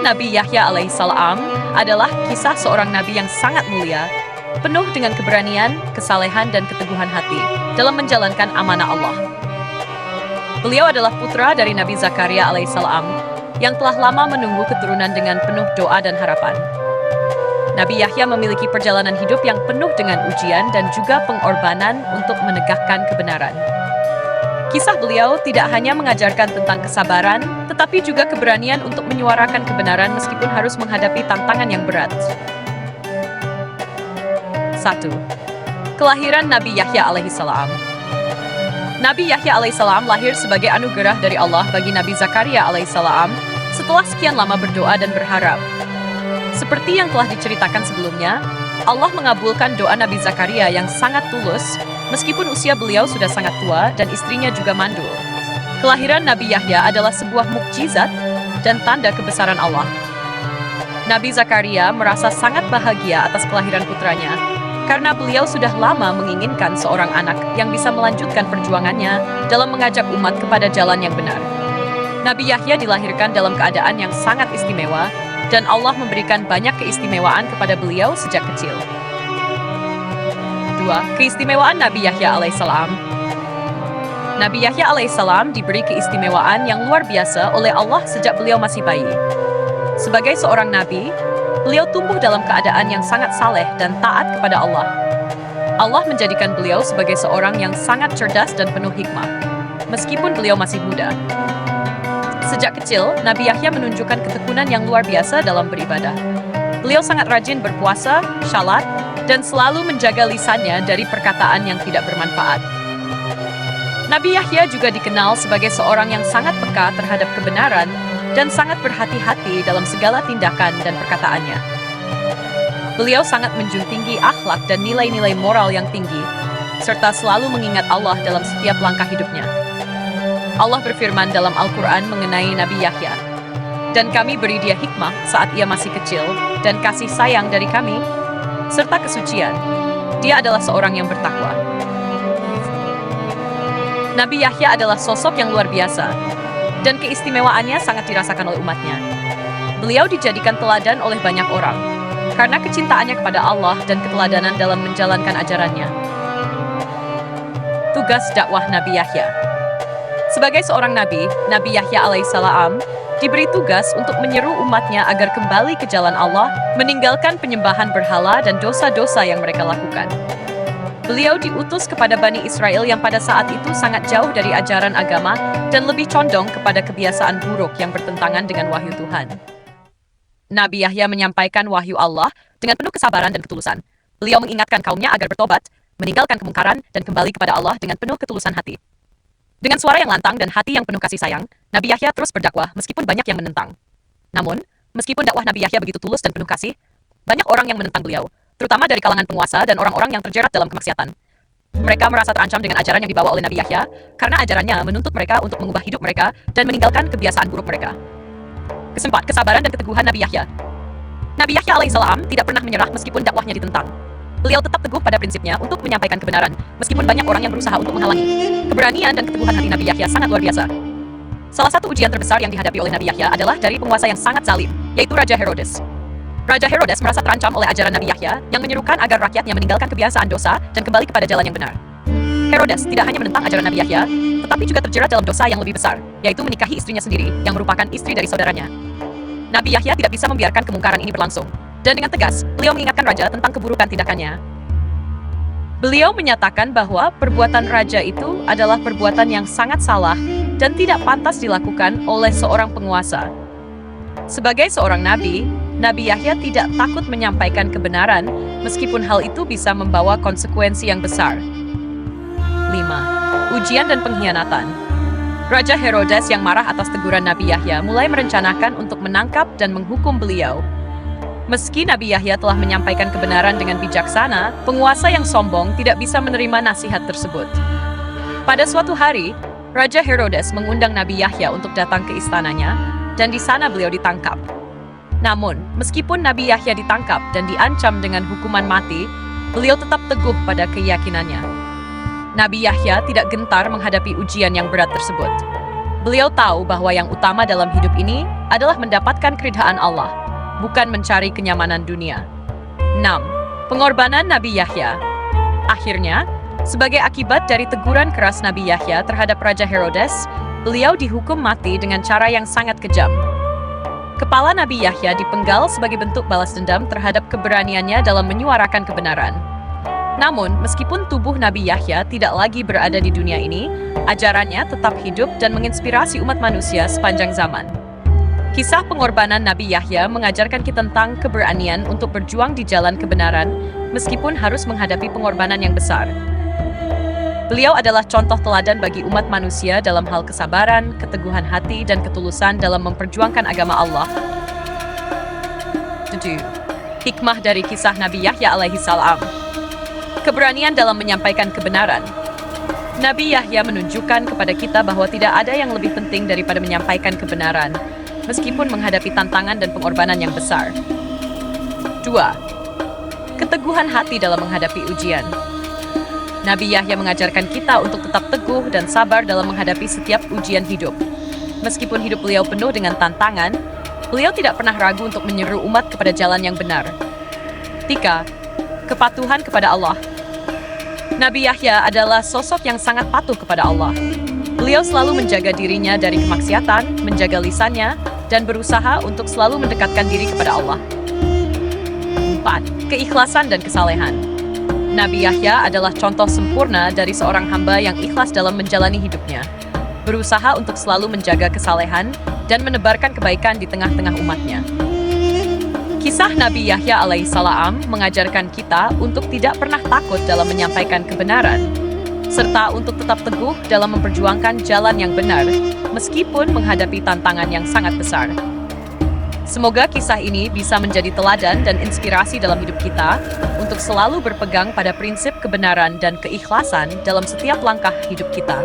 Nabi Yahya alaihissalam adalah kisah seorang nabi yang sangat mulia, penuh dengan keberanian, kesalehan, dan keteguhan hati dalam menjalankan amanah Allah. Beliau adalah putra dari Nabi Zakaria alaihissalam yang telah lama menunggu keturunan dengan penuh doa dan harapan. Nabi Yahya memiliki perjalanan hidup yang penuh dengan ujian dan juga pengorbanan untuk menegakkan kebenaran. Kisah beliau tidak hanya mengajarkan tentang kesabaran, tetapi juga keberanian untuk menyuarakan kebenaran meskipun harus menghadapi tantangan yang berat. 1. Kelahiran Nabi Yahya alaihissalam. Nabi Yahya alaihissalam lahir sebagai anugerah dari Allah bagi Nabi Zakaria alaihissalam setelah sekian lama berdoa dan berharap. Seperti yang telah diceritakan sebelumnya, Allah mengabulkan doa Nabi Zakaria yang sangat tulus, meskipun usia beliau sudah sangat tua dan istrinya juga mandul. Kelahiran Nabi Yahya adalah sebuah mukjizat dan tanda kebesaran Allah. Nabi Zakaria merasa sangat bahagia atas kelahiran putranya, karena beliau sudah lama menginginkan seorang anak yang bisa melanjutkan perjuangannya dalam mengajak umat kepada jalan yang benar. Nabi Yahya dilahirkan dalam keadaan yang sangat istimewa, dan Allah memberikan banyak keistimewaan kepada beliau sejak kecil. 2. Keistimewaan Nabi Yahya alaihissalam. Nabi Yahya alaihissalam diberi keistimewaan yang luar biasa oleh Allah sejak beliau masih bayi. Sebagai seorang nabi, beliau tumbuh dalam keadaan yang sangat saleh dan taat kepada Allah. Allah menjadikan beliau sebagai seorang yang sangat cerdas dan penuh hikmah, meskipun beliau masih muda. Sejak kecil, Nabi Yahya menunjukkan ketekunan yang luar biasa dalam beribadah. Beliau sangat rajin berpuasa, syalat, dan selalu menjaga lisannya dari perkataan yang tidak bermanfaat. Nabi Yahya juga dikenal sebagai seorang yang sangat peka terhadap kebenaran dan sangat berhati-hati dalam segala tindakan dan perkataannya. Beliau sangat menjunjung tinggi akhlak dan nilai-nilai moral yang tinggi, serta selalu mengingat Allah dalam setiap langkah hidupnya. Allah berfirman dalam Al-Quran mengenai Nabi Yahya, "Dan kami beri dia hikmah saat ia masih kecil, dan kasih sayang dari kami, serta kesucian. Dia adalah seorang yang bertakwa." Nabi Yahya adalah sosok yang luar biasa, dan keistimewaannya sangat dirasakan oleh umatnya. Beliau dijadikan teladan oleh banyak orang, karena kecintaannya kepada Allah dan keteladanan dalam menjalankan ajarannya. Tugas dakwah Nabi Yahya. Sebagai seorang nabi, Nabi Yahya alaihissalam diberi tugas untuk menyeru umatnya agar kembali ke jalan Allah, meninggalkan penyembahan berhala dan dosa-dosa yang mereka lakukan. Beliau diutus kepada Bani Israel yang pada saat itu sangat jauh dari ajaran agama dan lebih condong kepada kebiasaan buruk yang bertentangan dengan wahyu Tuhan. Nabi Yahya menyampaikan wahyu Allah dengan penuh kesabaran dan ketulusan. Beliau mengingatkan kaumnya agar bertobat, meninggalkan kemungkaran, dan kembali kepada Allah dengan penuh ketulusan hati. Dengan suara yang lantang dan hati yang penuh kasih sayang, Nabi Yahya terus berdakwah meskipun banyak yang menentang. Namun, meskipun dakwah Nabi Yahya begitu tulus dan penuh kasih, banyak orang yang menentang beliau, terutama dari kalangan penguasa dan orang-orang yang terjerat dalam kemaksiatan. Mereka merasa terancam dengan ajaran yang dibawa oleh Nabi Yahya, karena ajarannya menuntut mereka untuk mengubah hidup mereka dan meninggalkan kebiasaan buruk mereka. Kesempat, kesabaran dan keteguhan Nabi Yahya. Nabi Yahya alaihissalam tidak pernah menyerah meskipun dakwahnya ditentang. Beliau tetap teguh pada prinsipnya untuk menyampaikan kebenaran, meskipun banyak orang yang berusaha untuk menghalangi. Keberanian dan keteguhan hati Nabi Yahya sangat luar biasa. Salah satu ujian terbesar yang dihadapi oleh Nabi Yahya adalah dari penguasa yang sangat zalim, yaitu Raja Herodes. Raja Herodes merasa terancam oleh ajaran Nabi Yahya yang menyerukan agar rakyatnya meninggalkan kebiasaan dosa dan kembali kepada jalan yang benar. Herodes tidak hanya menentang ajaran Nabi Yahya, tetapi juga terjerat dalam dosa yang lebih besar, yaitu menikahi istrinya sendiri yang merupakan istri dari saudaranya. Nabi Yahya tidak bisa membiarkan kemungkaran ini berlangsung, dan dengan tegas, beliau mengingatkan raja tentang keburukan tindakannya. Beliau menyatakan bahwa perbuatan raja itu adalah perbuatan yang sangat salah dan tidak pantas dilakukan oleh seorang penguasa. Sebagai seorang nabi, Nabi Yahya tidak takut menyampaikan kebenaran, meskipun hal itu bisa membawa konsekuensi yang besar. 5. Ujian dan pengkhianatan. Raja Herodes yang marah atas teguran Nabi Yahya mulai merencanakan untuk menangkap dan menghukum beliau. Meski Nabi Yahya telah menyampaikan kebenaran dengan bijaksana, penguasa yang sombong tidak bisa menerima nasihat tersebut. Pada suatu hari, Raja Herodes mengundang Nabi Yahya untuk datang ke istananya, dan di sana beliau ditangkap. Namun, meskipun Nabi Yahya ditangkap dan diancam dengan hukuman mati, beliau tetap teguh pada keyakinannya. Nabi Yahya tidak gentar menghadapi ujian yang berat tersebut. Beliau tahu bahwa yang utama dalam hidup ini adalah mendapatkan keridhaan Allah, bukan mencari kenyamanan dunia. 6. Pengorbanan Nabi Yahya. Akhirnya, sebagai akibat dari teguran keras Nabi Yahya terhadap Raja Herodes, beliau dihukum mati dengan cara yang sangat kejam. Kepala Nabi Yahya dipenggal sebagai bentuk balas dendam terhadap keberaniannya dalam menyuarakan kebenaran. Namun, meskipun tubuh Nabi Yahya tidak lagi berada di dunia ini, ajarannya tetap hidup dan menginspirasi umat manusia sepanjang zaman. Kisah pengorbanan Nabi Yahya mengajarkan kita tentang keberanian untuk berjuang di jalan kebenaran, meskipun harus menghadapi pengorbanan yang besar. Beliau adalah contoh teladan bagi umat manusia dalam hal kesabaran, keteguhan hati, dan ketulusan dalam memperjuangkan agama Allah. 7. Hikmah dari kisah Nabi Yahya alaihi salam. Keberanian dalam menyampaikan kebenaran. Nabi Yahya menunjukkan kepada kita bahwa tidak ada yang lebih penting daripada menyampaikan kebenaran, meskipun menghadapi tantangan dan pengorbanan yang besar. 2. Keteguhan hati dalam menghadapi ujian. Nabi Yahya mengajarkan kita untuk tetap teguh dan sabar dalam menghadapi setiap ujian hidup. Meskipun hidup beliau penuh dengan tantangan, beliau tidak pernah ragu untuk menyeru umat kepada jalan yang benar. 3. Kepatuhan kepada Allah. Nabi Yahya adalah sosok yang sangat patuh kepada Allah. Beliau selalu menjaga dirinya dari kemaksiatan, menjaga lisannya, dan berusaha untuk selalu mendekatkan diri kepada Allah. 4. Keikhlasan dan kesalehan. Nabi Yahya adalah contoh sempurna dari seorang hamba yang ikhlas dalam menjalani hidupnya, berusaha untuk selalu menjaga kesalehan dan menebarkan kebaikan di tengah-tengah umatnya. Kisah Nabi Yahya alaihissalam mengajarkan kita untuk tidak pernah takut dalam menyampaikan kebenaran, serta untuk tetap teguh dalam memperjuangkan jalan yang benar, meskipun menghadapi tantangan yang sangat besar. Semoga kisah ini bisa menjadi teladan dan inspirasi dalam hidup kita untuk selalu berpegang pada prinsip kebenaran dan keikhlasan dalam setiap langkah hidup kita.